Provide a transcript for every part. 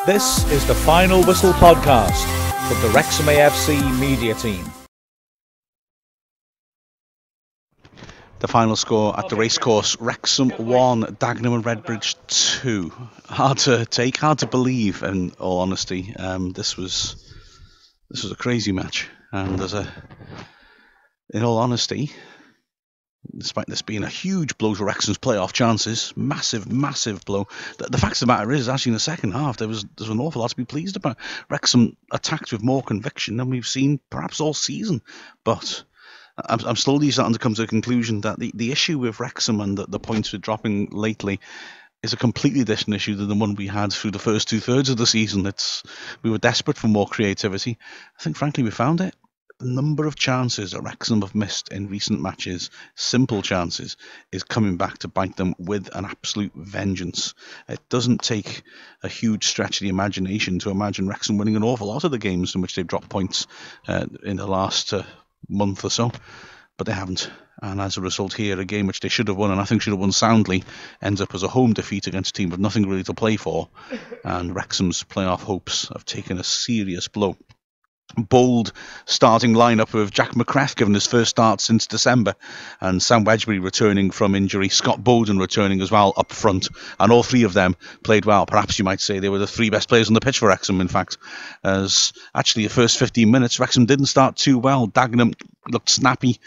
This is the Final Whistle podcast from the Wrexham AFC media team. The final score at the racecourse: Wrexham 1, Dagenham and Redbridge 2. Hard to take, hard to believe, in all honesty. This was a crazy match, and in all honesty, despite this being a huge blow to Wrexham's playoff chances, massive blow, the fact of the matter is, actually in the second half, there's an awful lot to be pleased about. Wrexham attacked with more conviction than we've seen perhaps all season, but I'm slowly starting to come to the conclusion that the issue with Wrexham and the points we're dropping lately is a completely different issue than the one we had through the first two-thirds of the season. We were desperate for more creativity. I think, frankly, we found it. The number of chances that Wrexham have missed in recent matches, simple chances, is coming back to bite them with an absolute vengeance. It doesn't take a huge stretch of the imagination to imagine Wrexham winning an awful lot of the games in which they've dropped points in the last month or so, but they haven't. And as a result here, a game which they should have won, and I think should have won soundly, ends up as a home defeat against a team with nothing really to play for, and Wrexham's playoff hopes have taken a serious blow. Bold starting lineup with Jack McCrath given his first start since December, and Sam Wedgbury returning from injury, Scott Bowden returning as well up front, and all three of them played well. Perhaps you might say they were the three best players on the pitch for Wrexham, in fact, as actually the first 15 minutes Wrexham didn't start too well. Dagenham looked snappy,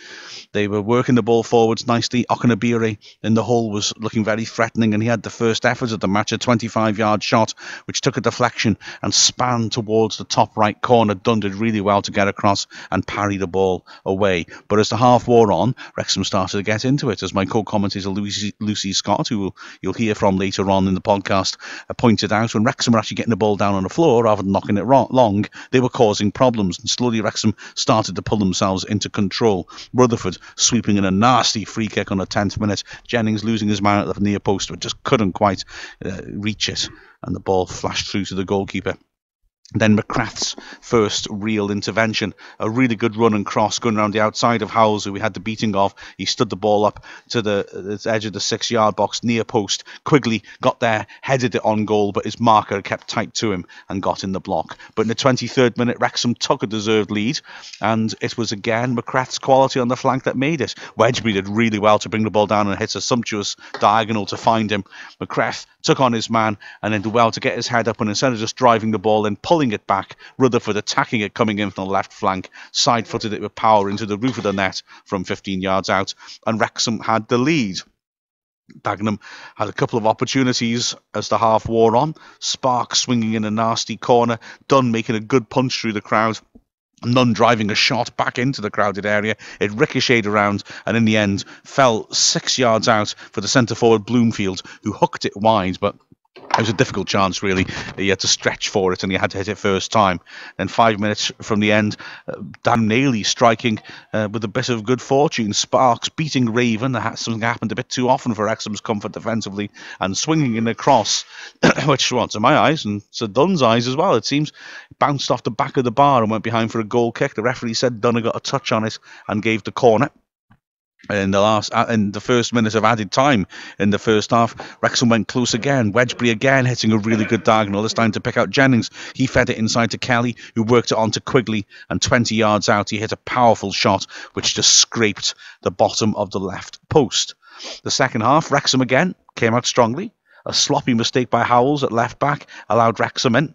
they were working the ball forwards nicely. Okenabire in the hole was looking very threatening, and he had the first effort of the match, a 25-yard shot which took a deflection and span towards the top right corner. Dunn did really well to get across and parry the ball away. But as the half wore on, Wrexham started to get into it, as my co-commentator Lucy Scott, who you'll hear from later on in the podcast, pointed out. When Wrexham were actually getting the ball down on the floor rather than knocking it long, they were causing problems, and slowly Wrexham started to pull themselves into control. Rutherford sweeping in a nasty free kick on the 10th minute. Jennings losing his man at the near post, but just couldn't quite reach it, and the ball flashed through to the goalkeeper. Then McCrath's first real intervention, a really good run and cross going around the outside of Howells, who we had the beating of. He stood the ball up to the edge of the 6-yard box, near post. Quigley got there, headed it on goal, but his marker kept tight to him and got in the block. But in the 23rd minute, Wrexham took a deserved lead, and it was again McCrath's quality on the flank that made it. Wedgbury did really well to bring the ball down and hit a sumptuous diagonal to find him. McCrath took on his man and then did well to get his head up, and instead of just driving the ball in, pulling it back, Rutherford attacking it coming in from the left flank, side-footed it with power into the roof of the net from 15 yards out, and Wrexham had the lead. Dagenham had a couple of opportunities as the half wore on. Sparks swinging in a nasty corner, Dunn making a good punch through the crowd, Nunn driving a shot back into the crowded area. It ricocheted around and in the end fell 6 yards out for the centre forward Bloomfield, who hooked it wide, but it was a difficult chance, really. He had to stretch for it and he had to hit it first time. Then 5 minutes from the end, Dan Nailey striking with a bit of good fortune. Sparks beating Raven. Something happened a bit too often for Wrexham's comfort defensively, and swinging in a cross, which, well, to my eyes and to Dunn's eyes as well, it seems, bounced off the back of the bar and went behind for a goal kick. The referee said Dunn got a touch on it and gave the corner. In the first minute of added time in the first half, Wrexham went close again. Wedgbury again hitting a really good diagonal, this time to pick out Jennings. He fed it inside to Kelly, who worked it on to Quigley, and 20 yards out he hit a powerful shot which just scraped the bottom of the left post. The second half, Wrexham again came out strongly. A sloppy mistake by Howells at left back allowed Wrexham in.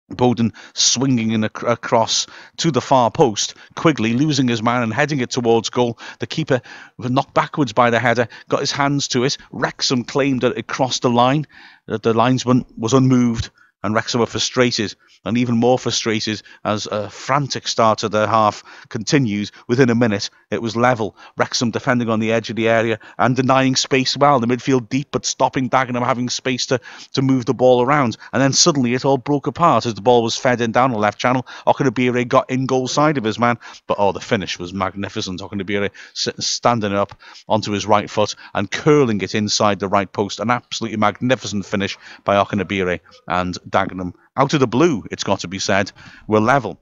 Bowden swinging in across to the far post. Quigley losing his man and heading it towards goal. The keeper was knocked backwards by the header, got his hands to it. Wrexham claimed that it crossed the line, that the linesman was unmoved, and Wrexham were frustrated, and even more frustrated as a frantic start to the half continued. Within a minute, it was level. Wrexham defending on the edge of the area and denying space well. The midfield deep, but stopping Dagenham having space to move the ball around. And then suddenly it all broke apart as the ball was fed in down the left channel. Okenabire got in goal side of his man, but the finish was magnificent. Okenabire standing up onto his right foot and curling it inside the right post. An absolutely magnificent finish by Okenabire, and Dagenham, out of the blue, it's got to be said, were level.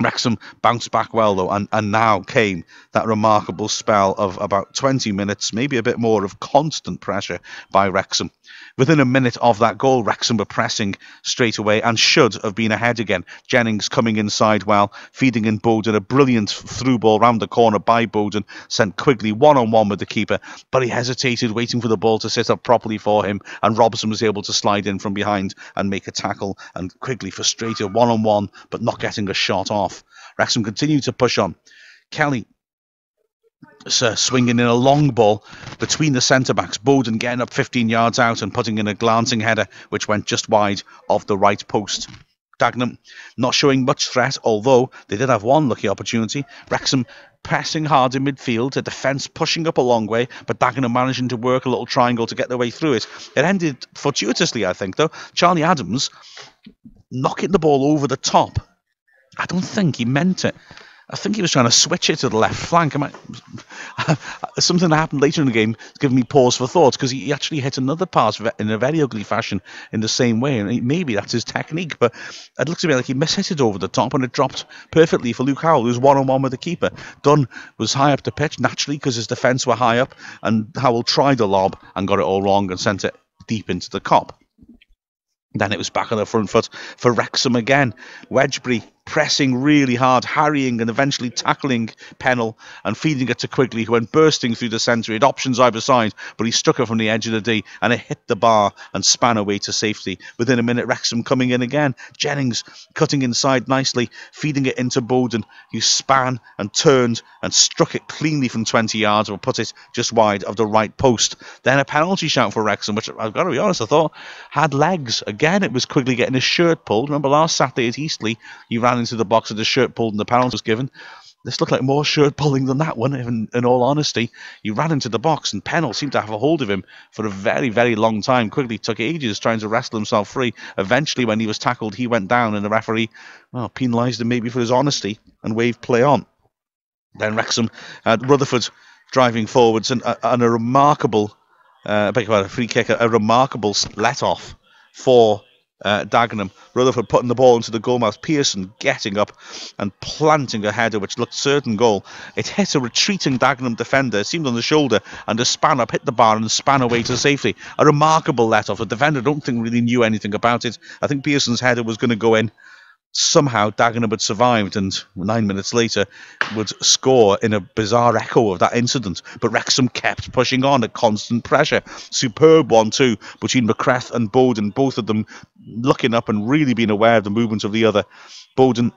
Wrexham bounced back well, though, and now came that remarkable spell of about 20 minutes, maybe a bit more, of constant pressure by Wrexham. Within a minute of that goal, Wrexham were pressing straight away and should have been ahead again. Jennings coming inside well, feeding in Bowden, a brilliant through ball round the corner by Bowden, sent Quigley one-on-one with the keeper, but he hesitated, waiting for the ball to sit up properly for him, and Robson was able to slide in from behind and make a tackle, and Quigley frustrated one-on-one, but not getting a shot off. Wrexham continued to push on. Kelly swinging in a long ball between the centre-backs. Bowden getting up 15 yards out and putting in a glancing header, which went just wide of the right post. Dagenham not showing much threat, although they did have one lucky opportunity. Wrexham pressing hard in midfield, the defence pushing up a long way, but Dagenham managing to work a little triangle to get their way through it. It ended fortuitously, I think, though. Charlie Adams knocking the ball over the top. I don't think he meant it. I think he was trying to switch it to the left flank. Something that happened later in the game has given me pause for thought, because he actually hit another pass in a very ugly fashion in the same way, and maybe that's his technique, but it looks to me like he mishit it over the top and it dropped perfectly for Luke Howell, who was one-on-one with the keeper. Dunn was high up the pitch, naturally, because his defence were high up, and Howell tried a lob and got it all wrong and sent it deep into the cop. Then it was back on the front foot for Wrexham again. Wedgbury pressing really hard, harrying and eventually tackling Pennell and feeding it to Quigley, who went bursting through the centre. He had options either side, but he struck it from the edge of the D and it hit the bar and span away to safety. Within a minute, Wrexham coming in again. Jennings cutting inside nicely, feeding it into Bowden, who span and turned and struck it cleanly from 20 yards, or put it just wide of the right post. Then a penalty shout for Wrexham, which I've got to be honest, I thought had legs. Again, it was Quigley getting his shirt pulled. Remember last Saturday at Eastleigh, he ran into the box with his shirt pulled and the penalty was given. This looked like more shirt pulling than that one, in all honesty. He ran into the box and Pennell seemed to have a hold of him for a very, very long time. Quigley took ages trying to wrestle himself free. Eventually, when he was tackled, he went down and the referee penalised him maybe for his honesty and waved play on. Then Wrexham had Rutherford driving forwards and a remarkable free kick, a remarkable let-off for Dagenham. Rutherford putting the ball into the goalmouth. Pearson getting up and planting a header which looked certain goal. It hit a retreating Dagenham defender, seemed on the shoulder, and a span up hit the bar and span away to safety. A remarkable let-off. The defender, I don't think, really knew anything about it. I think Pearson's header was going to go in. Somehow Dagenham had survived and 9 minutes later would score in a bizarre echo of that incident. But Wrexham kept pushing on at constant pressure. Superb 1-2 between McCrath and Bowden, both of them looking up and really being aware of the movement of the other. Bowden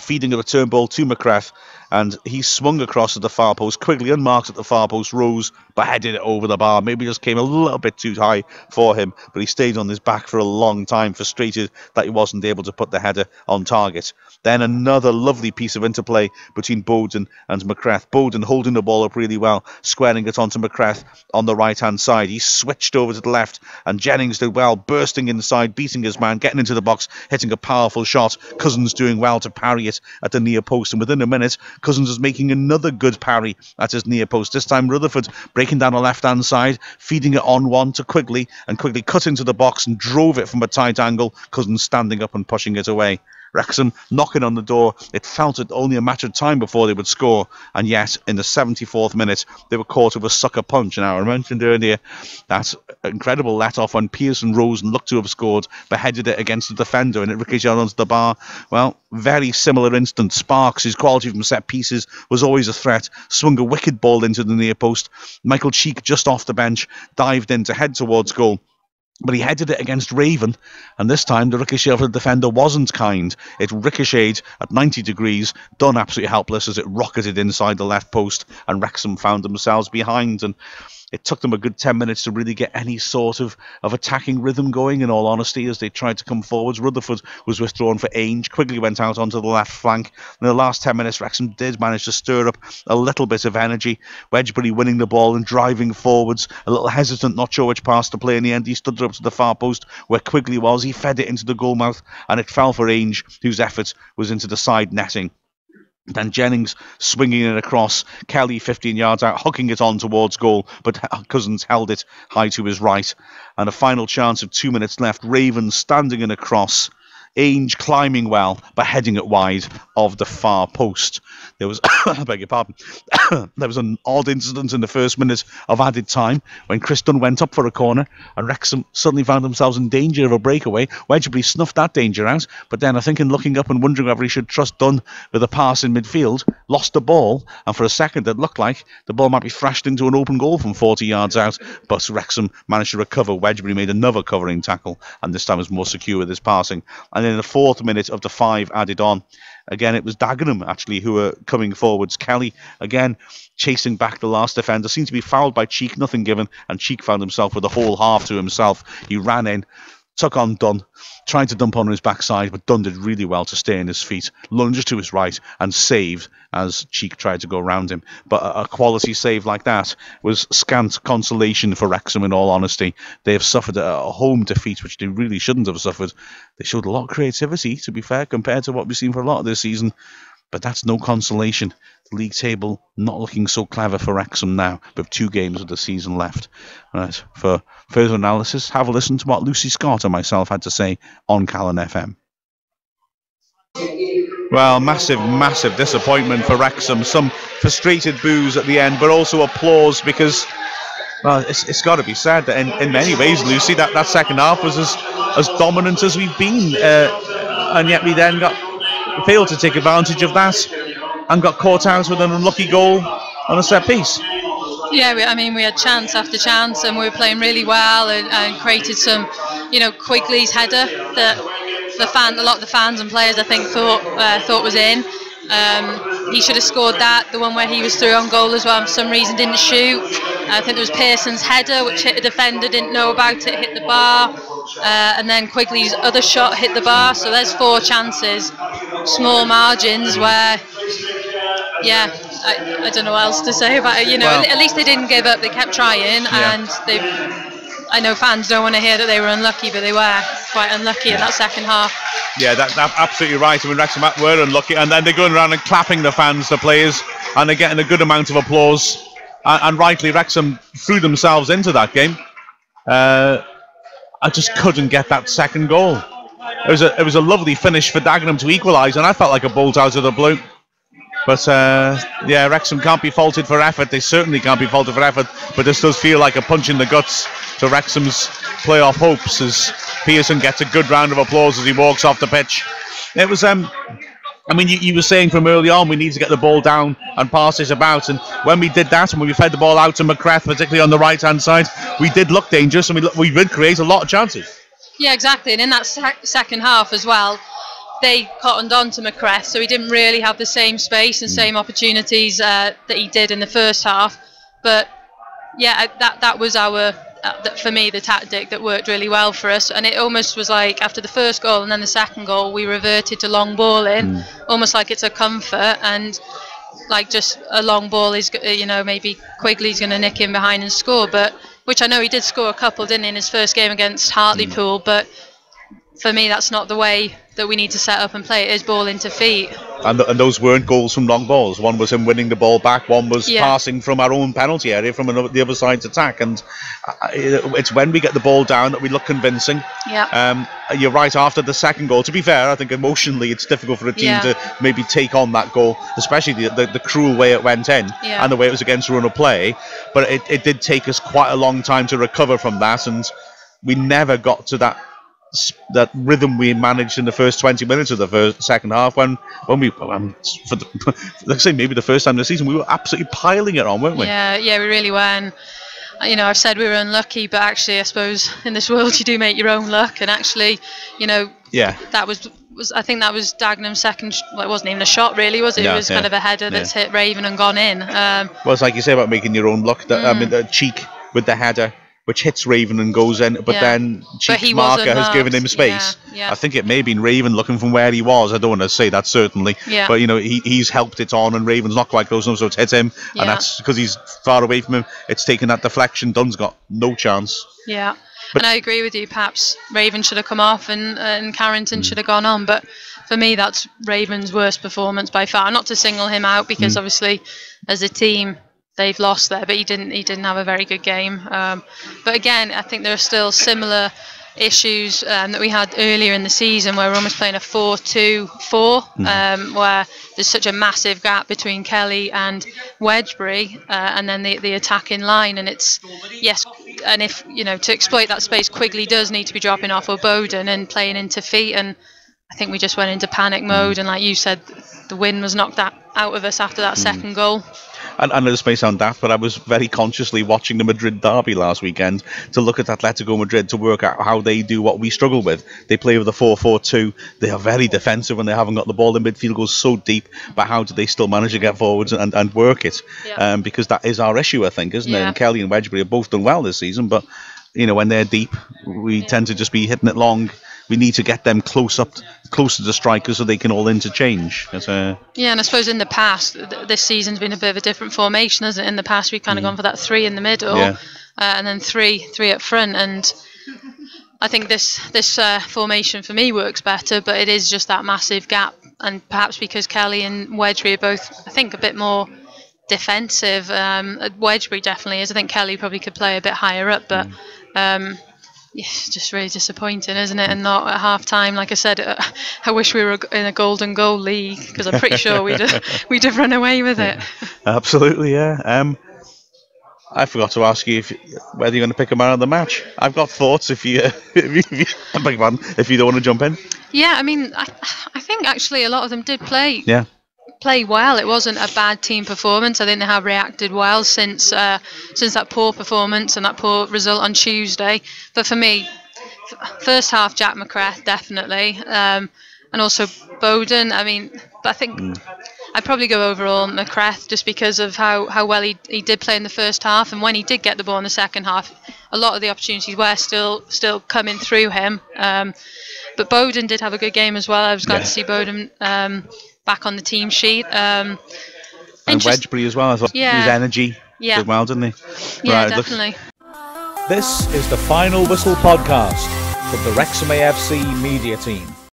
feeding a return ball to McCrath, and he swung across at the far post. Quigley unmarked at the far post, rose, but headed it over the bar. Maybe just came a little bit too high for him, but he stayed on his back for a long time, frustrated that he wasn't able to put the header on target. Then another lovely piece of interplay between Bowden and McCrath. Bowden holding the ball up really well, squaring it onto McCrath on the right-hand side. He switched over to the left, and Jennings did well, bursting inside, beating his man, getting into the box, hitting a powerful shot. Cousins doing well to parry it at the near post, and within a minute Cousins was making another good parry at his near post. This time Rutherford breaking down the left-hand side, feeding it on one to Quigley, and Quigley cut into the box and drove it from a tight angle. Cousins standing up and pushing it away. Wrexham knocking on the door. It felt it only a matter of time before they would score, and yet in the 74th minute they were caught with a sucker punch. Now, I mentioned earlier that incredible let-off when Pearson rose and looked to have scored, but headed it against the defender and it ricocheted onto the bar. Well, very similar instance. Sparks, his quality from set pieces was always a threat, swung a wicked ball into the near post. Michael Cheek, just off the bench, dived in to head towards goal, but he headed it against Raven, and this time the ricochet of the defender wasn't kind. It ricocheted at 90 degrees, done absolutely helpless as it rocketed inside the left post, and Wrexham found themselves behind, and it took them a good 10 minutes to really get any sort of attacking rhythm going, in all honesty, as they tried to come forwards. Rutherford was withdrawn for Ainge. Quigley went out onto the left flank. In the last 10 minutes, Wrexham did manage to stir up a little bit of energy. Wedgbury winning the ball and driving forwards, a little hesitant, not sure which pass to play. In the end, he stood up to the far post where Quigley was. He fed it into the goalmouth, and it fell for Ainge, whose effort was into the side netting. Then Jennings swinging it across, Kelly 15 yards out, hooking it on towards goal, but Cousins held it high to his right. And a final chance of 2 minutes left. Raven standing in a cross, Ainge climbing well, but heading it wide of the far post. There was, I beg your pardon, there was an odd incident in the first minute of added time when Chris Dunn went up for a corner and Wrexham suddenly found themselves in danger of a breakaway. Wedgbury snuffed that danger out, but then I think in looking up and wondering whether he should trust Dunn with a pass in midfield, lost the ball, and for a second it looked like the ball might be thrashed into an open goal from 40 yards out, but Wrexham managed to recover. Wedgbury made another covering tackle, and this time was more secure with his passing. And then in the 4th minute of the 5 added on, again, it was Dagenham, actually, who were coming forwards. Kelly, again, chasing back the last defender. Seemed to be fouled by Cheek, nothing given, and Cheek found himself with the whole half to himself. He ran in, took on Dunn, tried to dump on his backside, but Dunn did really well to stay on his feet, lunged to his right, and saved as Cheek tried to go around him. But a quality save like that was scant consolation for Wrexham, in all honesty. They have suffered a home defeat, which they really shouldn't have suffered. They showed a lot of creativity, to be fair, compared to what we've seen for a lot of this season. But that's no consolation. The league table not looking so clever for Wrexham now, with 2 games of the season left. Right, for further analysis, have a listen to what Lucy Scott and myself had to say on Callan FM. Well, massive disappointment for Wrexham. Some frustrated boos at the end, but also applause because, well, it's got to be said that in many ways, Lucy, that second half was as dominant as we've been. And yet we then failed to take advantage of that and got caught out with an unlucky goal on a set piece. Yeah, we had chance after chance, and we were playing really well and created some, Quigley's header that a lot of the fans and players I think thought was in. He should have scored that. The one where he was through on goal as well, for some reason didn't shoot. I think there was Pearson's header which hit a defender, didn't know about it, hit the bar, and then Quigley's other shot hit the bar. So there's 4 chances, small margins where, yeah, I don't know what else to say about it. Well, at least they didn't give up. They kept trying, yeah. And I know fans don't want to hear that they were unlucky, but they were quite unlucky in that second half. Yeah, that's absolutely right. I mean, Wrexham were unlucky, and then they're going around and clapping the fans, the players, and they're getting a good amount of applause. And rightly, Wrexham threw themselves into that game. I just couldn't get that second goal. It was a lovely finish for Dagenham to equalise, and I felt like a bolt out of the blue. But yeah, Wrexham can't be faulted for effort. They certainly can't be faulted for effort. But this does feel like a punch in the guts to Wrexham's playoff hopes as Pearson gets a good round of applause as he walks off the pitch. It was, I mean, you were saying from early on we need to get the ball down and pass it about. And when we did that, and when we fed the ball out to McCreth, particularly on the right-hand side, we did look dangerous and we did create a lot of chances. Yeah, exactly. And in that second half as well, they cottoned on to McCreth, so he didn't really have the same space and same opportunities that he did in the first half. But yeah, that was for me, the tactic that worked really well for us. And it almost was like after the first goal and then the second goal, we reverted to long balling, almost like it's a comfort, and like just a long ball is, maybe Quigley's going to nick in behind and score. But which I know he did score a couple, didn't he, in his first game against Hartlepool, but for me, that's not the way that we need to set up and play. It is ball into feet. And those weren't goals from long balls. One was him winning the ball back. One was passing from our own penalty area from the other side's attack. And it's when we get the ball down that we look convincing. Yeah. You're right, after the second goal. To be fair, I think emotionally it's difficult for a team to maybe take on that goal, especially the cruel way it went in and the way it was against run of play. But it did take us quite a long time to recover from that. And we never got to that rhythm we managed in the first 20 minutes of the second half when we, let's say maybe the first time this season, we were absolutely piling it on, weren't we? Yeah, we really were. And, I've said we were unlucky, but actually I suppose in this world you do make your own luck. And actually, that was I think that was Dagenham's second. Well, it wasn't even a shot, really, was it? It was kind of a header that's hit Raven and gone in. Well, it's like you say about making your own luck. I mean, the Cheek with the header, which hits Raven and goes in, but then Cheek's marker has given him space. Yeah. I think it may have been Raven looking from where he was. I don't want to say that certainly, but he's helped it on, and Raven's not quite close enough, so it's hit him, and that's because he's far away from him. It's taken that deflection. Dunn's got no chance. Yeah, and I agree with you. Perhaps Raven should have come off, and Carrington should have gone on. But for me, that's Raven's worst performance by far. Not to single him out, because obviously, as a team, they've lost there, but he didn't have a very good game. But again, I think there are still similar issues that we had earlier in the season, where we're almost playing a 4-2-4, where there's such a massive gap between Kelly and Wedgbury, and then the attacking line. And it's and if to exploit that space, Quigley does need to be dropping off O'Bowden and playing into feet. And I think we just went into panic mode, and like you said, the wind was knocked out of us after that second goal. And I know this may sound daft, but I was very consciously watching the Madrid derby last weekend to look at Atletico Madrid to work out how they do what we struggle with. They play with a 4-4-2. They are very defensive when they haven't got the ball. The midfield goes so deep, but how do they still manage to get forwards and work it? Yeah. Because that is our issue, I think, isn't it? And Kelly and Wedgbury have both done well this season, but when they're deep, we tend to just be hitting it long. We need to get them close to the strikers so they can all interchange. And I suppose in the past, this season's been a bit of a different formation, hasn't it? In the past, we've kind of gone for that 3 in the middle, and then three up front. And I think this formation for me works better, but it is just that massive gap. And perhaps because Kelly and Wedgbury are both, I think, a bit more defensive. Wedgbury definitely is. I think Kelly probably could play a bit higher up, but it's just really disappointing, isn't it? And not at half time. Like I said, I wish we were in a golden goal league, because I'm pretty sure we'd have run away with it. Absolutely, yeah. I forgot to ask you whether you're going to pick a man of the match. I've got thoughts if you don't want to jump in. Yeah, I mean, I think actually a lot of them did play well. It wasn't a bad team performance. I think they have reacted well since that poor performance and that poor result on Tuesday. But for me, first half, Jack McCrath definitely, and also Bowden. I mean, but I think I'd probably go overall McCrath, just because of how well he did play in the first half, and when he did get the ball in the second half, a lot of the opportunities were still coming through him. But Bowden did have a good game as well. I was glad to see Bowden back on the team sheet. And Wedgbury as well. I thought his energy did well, didn't he? Yeah, definitely. This is the Final Whistle podcast from the Wrexham AFC media team.